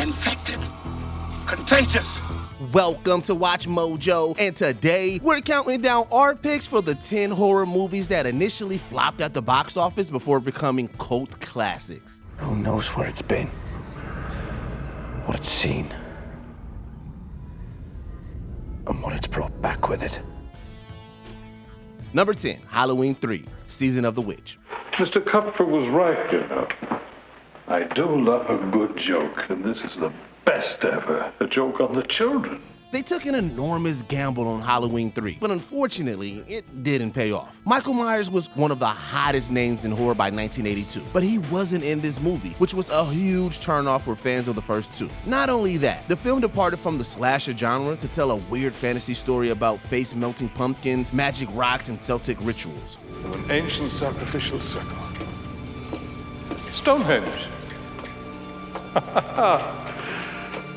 infected, contagious. Welcome to Watch Mojo, and today we're counting down our picks for the 10 horror movies that initially flopped at the box office before becoming cult classics. Who knows where it's been, what it's seen, and what it's brought back with it. Number 10, Halloween 3, Season of the Witch. Mr. Cuthbert was right, you know. I do love a good joke, and this is the best ever. A joke on the children. They took an enormous gamble on Halloween 3, but unfortunately, it didn't pay off. Michael Myers was one of the hottest names in horror by 1982, but he wasn't in this movie, which was a huge turnoff for fans of the first two. Not only that, the film departed from the slasher genre to tell a weird fantasy story about face-melting pumpkins, magic rocks, and Celtic rituals. An ancient sacrificial circle. Stonehenge.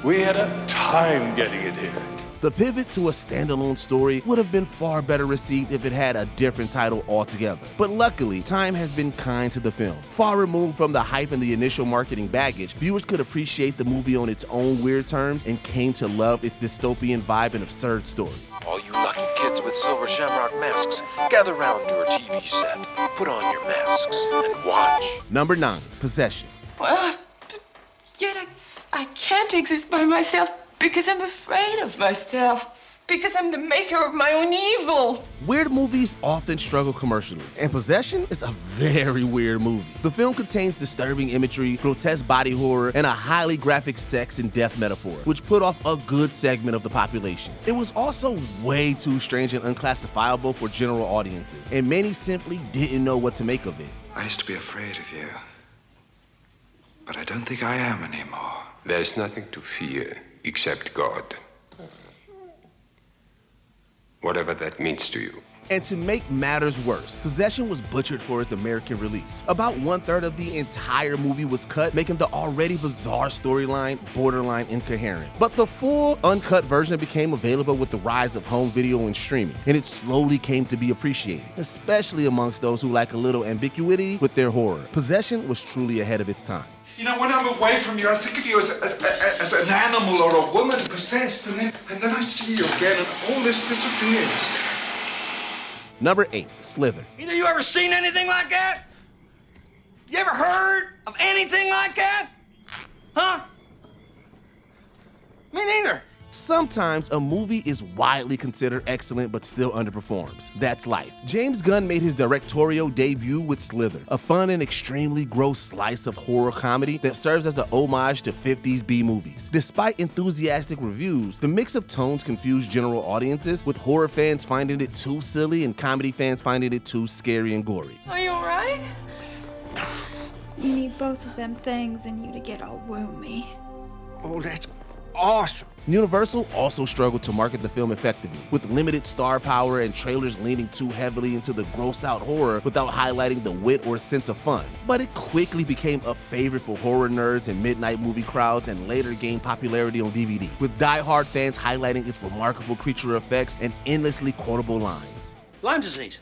We had a time getting it here. The pivot to a standalone story would have been far better received if it had a different title altogether. But luckily, time has been kind to the film. Far removed from the hype and the initial marketing baggage, viewers could appreciate the movie on its own weird terms and came to love its dystopian vibe and absurd story. All you lucky kids with silver shamrock masks, gather round your TV set, put on your masks, and watch. Number 9, Possession. Well, but yet I can't exist by myself because I'm afraid of myself. Because I'm the maker of my own evil. Weird movies often struggle commercially, and Possession is a very weird movie. The film contains disturbing imagery, grotesque body horror, and a highly graphic sex and death metaphor, which put off a good segment of the population. It was also way too strange and unclassifiable for general audiences, and many simply didn't know what to make of it. I used to be afraid of you, but I don't think I am anymore. There's nothing to fear except God. Whatever that means to you. And to make matters worse, Possession was butchered for its American release. About 1/3 of the entire movie was cut, making the already bizarre storyline borderline incoherent. But the full, uncut version became available with the rise of home video and streaming, and it slowly came to be appreciated, especially amongst those who like a little ambiguity with their horror. Possession was truly ahead of its time. You know, when I'm away from you, I think of you as an animal or a woman possessed, and then I see you again, and all this disappears. Number 8, Slither. Either you ever seen anything like that? You ever heard of anything like that? Huh? Me neither. Sometimes a movie is widely considered excellent but still underperforms. That's life. James Gunn made his directorial debut with Slither, a fun and extremely gross slice of horror comedy that serves as an homage to 50s B-movies. Despite enthusiastic reviews, the mix of tones confused general audiences, with horror fans finding it too silly and comedy fans finding it too scary and gory. Are you alright? You need both of them things in you to get all woomy. Oh, that's awesome. Universal also struggled to market the film effectively, with limited star power and trailers leaning too heavily into the gross-out horror without highlighting the wit or sense of fun. But it quickly became a favorite for horror nerds and midnight movie crowds, and later gained popularity on DVD, with die-hard fans highlighting its remarkable creature effects and endlessly quotable lines. Lyme disease.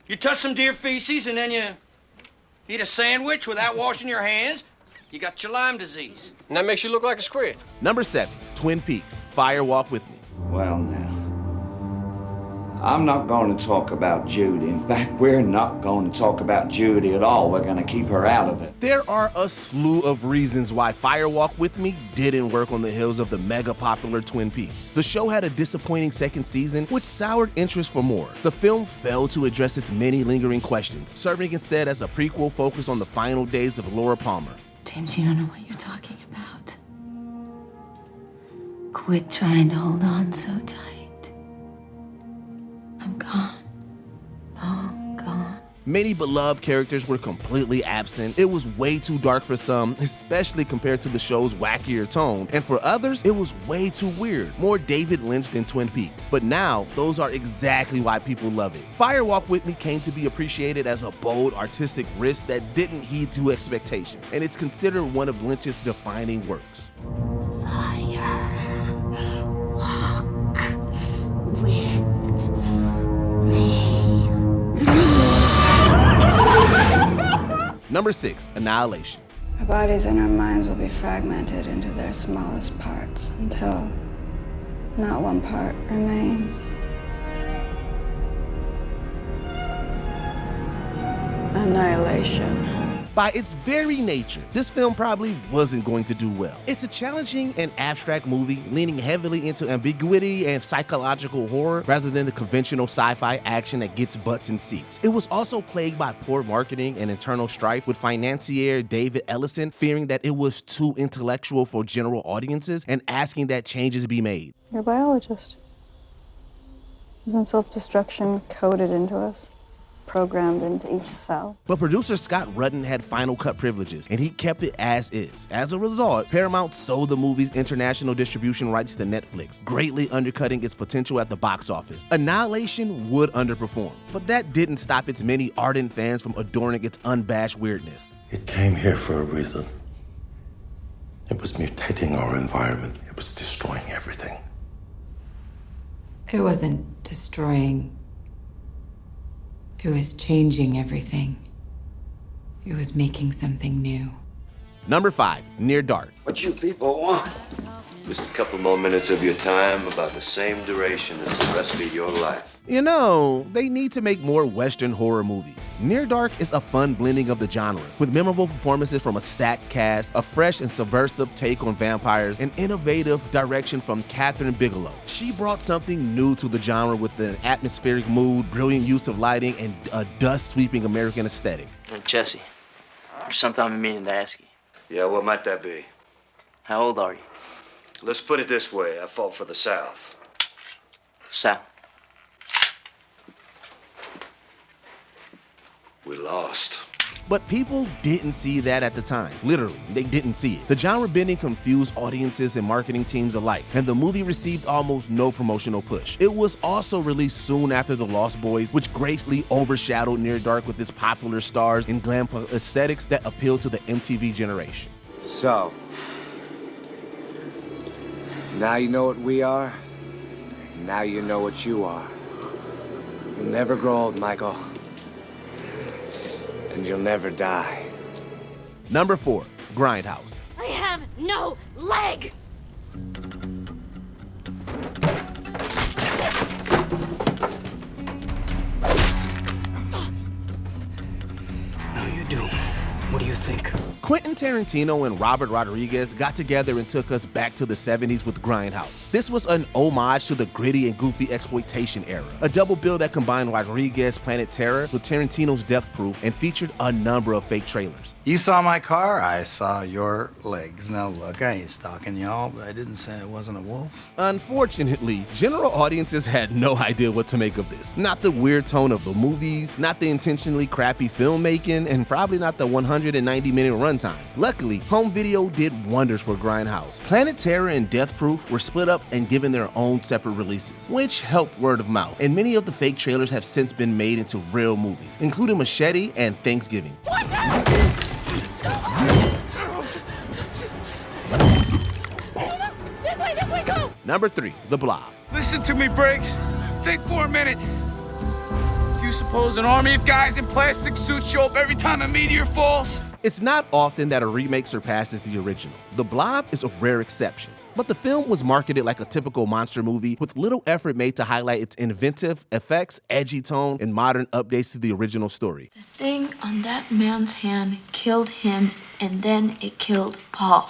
You touch some deer feces and then you eat a sandwich without washing your hands, you got your Lyme disease. And that makes you look like a squid. Number 7, Twin Peaks, Fire Walk With Me. Well, now, I'm not going to talk about Judy. In fact, we're not going to talk about Judy at all. We're going to keep her out of it. There are a slew of reasons why Fire Walk With Me didn't work on the heels of the mega popular Twin Peaks. The show had a disappointing second season, which soured interest for more. The film failed to address its many lingering questions, serving instead as a prequel focused on the final days of Laura Palmer. James, you don't know what you're talking about. Quit trying to hold on so tight. I'm gone. Long gone. Many beloved characters were completely absent. It was way too dark for some, especially compared to the show's wackier tone, and for others, it was way too weird, more David Lynch than Twin Peaks. But now, those are exactly why people love it. Fire Walk With Me came to be appreciated as a bold, artistic risk that didn't heed to expectations, and it's considered one of Lynch's defining works. Fire. Walk with me. Number 6, Annihilation. Our bodies and our minds will be fragmented into their smallest parts until not one part remains. Annihilation. By its very nature, this film probably wasn't going to do well. It's a challenging and abstract movie leaning heavily into ambiguity and psychological horror rather than the conventional sci-fi action that gets butts in seats. It was also plagued by poor marketing and internal strife, with financier David Ellison fearing that it was too intellectual for general audiences and asking that changes be made. You're a biologist. Isn't self-destruction coded into us? Programmed into each cell. But producer Scott Rudin had final cut privileges, and he kept it as is. As a result, Paramount sold the movie's international distribution rights to Netflix, greatly undercutting its potential at the box office. Annihilation would underperform, but that didn't stop its many ardent fans from adoring its unabashed weirdness. It came here for a reason. It was mutating our environment. It was destroying everything. It wasn't destroying. It was changing everything. It was making something new. Number 5, Near Dark. What you people want? Just a couple more minutes of your time, about the same duration as the rest of your life. You know, they need to make more Western horror movies. Near Dark is a fun blending of the genres, with memorable performances from a stacked cast, a fresh and subversive take on vampires, and innovative direction from Kathryn Bigelow. She brought something new to the genre with an atmospheric mood, brilliant use of lighting, and a dust-sweeping American aesthetic. Hey, Jesse, there's something I've been meaning to ask you. Yeah, what might that be? How old are you? Let's put it this way, I fought for the South. South? We lost. But people didn't see that at the time. Literally, they didn't see it. The genre bending confused audiences and marketing teams alike, and the movie received almost no promotional push. It was also released soon after The Lost Boys, which greatly overshadowed Near Dark with its popular stars and glam aesthetics that appealed to the MTV generation. So, now you know what we are, now you know what you are. You'll never grow old, Michael. And you'll never die. Number 4, Grindhouse. I have no leg! Now you do. What do you think? Quentin Tarantino and Robert Rodriguez got together and took us back to the 70s with Grindhouse. This was an homage to the gritty and goofy exploitation era, a double bill that combined Rodriguez's Planet Terror with Tarantino's Death Proof and featured a number of fake trailers. You saw my car, I saw your legs. Now look, I ain't stalking y'all, but I didn't say I wasn't a wolf. Unfortunately, general audiences had no idea what to make of this. Not the weird tone of the movies, not the intentionally crappy filmmaking, and probably not the 190-minute runtime. Luckily, home video did wonders for Grindhouse. Planet Terror and Death Proof were split up and given their own separate releases, which helped word of mouth, and many of the fake trailers have since been made into real movies, including Machete and Thanksgiving. This way, go! Number 3, The Blob. Listen to me, Briggs. Think for a minute. Do you suppose an army of guys in plastic suits show up every time a meteor falls? It's not often that a remake surpasses the original. The Blob is a rare exception. But the film was marketed like a typical monster movie with little effort made to highlight its inventive effects, edgy tone, and modern updates to the original story. The thing on that man's hand killed him, and then it killed Paul.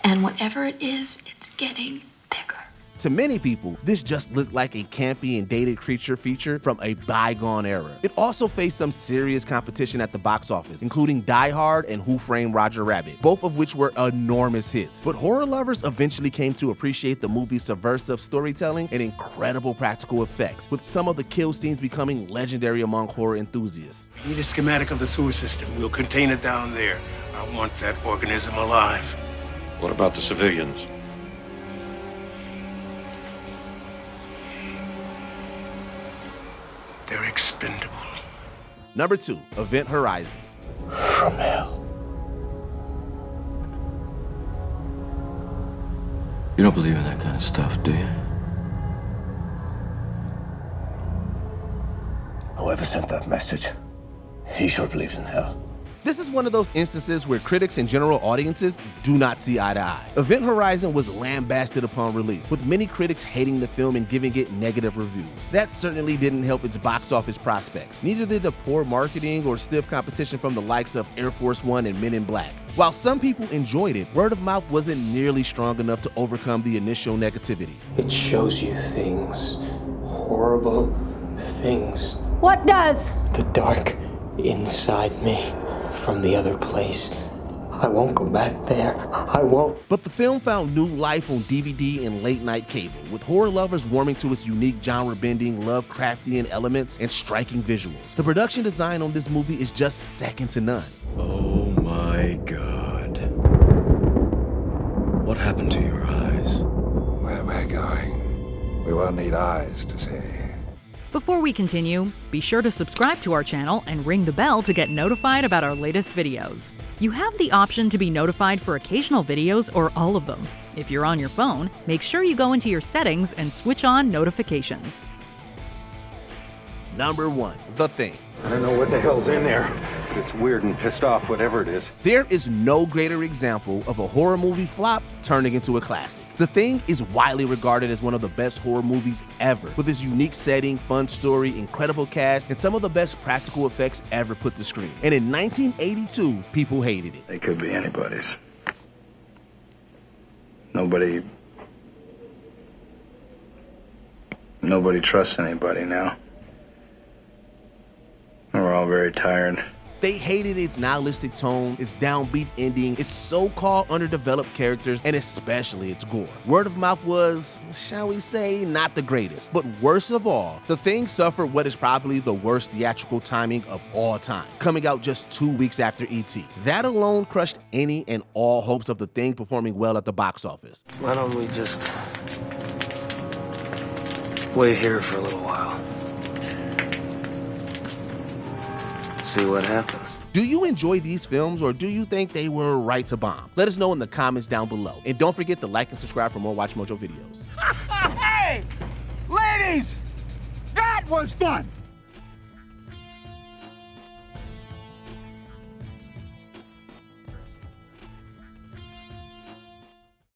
And whatever it is, it's getting bigger. To many people, this just looked like a campy and dated creature feature from a bygone era. It also faced some serious competition at the box office, including Die Hard and Who Framed Roger Rabbit, both of which were enormous hits. But horror lovers eventually came to appreciate the movie's subversive storytelling and incredible practical effects, with some of the kill scenes becoming legendary among horror enthusiasts. We need a schematic of the sewer system. We'll contain it down there. I want that organism alive. What about the civilians? They're expendable. Number 2, Event Horizon. From hell. You don't believe in that kind of stuff, do you? Whoever sent that message, he sure believes in hell. This is one of those instances where critics and general audiences do not see eye to eye. Event Horizon was lambasted upon release, with many critics hating the film and giving it negative reviews. That certainly didn't help its box office prospects. Neither did the poor marketing or stiff competition from the likes of Air Force One and Men in Black. While some people enjoyed it, word of mouth wasn't nearly strong enough to overcome the initial negativity. It shows you things, horrible things. What does? The dark inside me from the other place. I won't go back there. I won't. But the film found new life on DVD and late-night cable, with horror lovers warming to its unique genre-bending, Lovecraftian elements and striking visuals. The production design on this movie is just second to none. Oh my God. What happened to your eyes? Where we're going, we won't need eyes to see. Before we continue, be sure to subscribe to our channel and ring the bell to get notified about our latest videos. You have the option to be notified for occasional videos or all of them. If you're on your phone, make sure you go into your settings and switch on notifications. Number 1, The Thing. I don't know what the hell's in there, but it's weird and pissed off, whatever it is. There is no greater example of a horror movie flop turning into a classic. The Thing is widely regarded as one of the best horror movies ever, with its unique setting, fun story, incredible cast, and some of the best practical effects ever put to screen. And in 1982, people hated it. They could be anybody's. Nobody trusts anybody now. We're all very tired. They hated its nihilistic tone, its downbeat ending, its so-called underdeveloped characters, and especially its gore. Word of mouth was, shall we say, not the greatest. But worst of all, The Thing suffered what is probably the worst theatrical timing of all time, coming out just 2 weeks after E.T. That alone crushed any and all hopes of The Thing performing well at the box office. Why don't we just wait here for a little while? See what happens. Do you enjoy these films, or do you think they were right to bomb? Let us know in the comments down below. And don't forget to like and subscribe for more WatchMojo videos. Hey! Ladies! That was fun!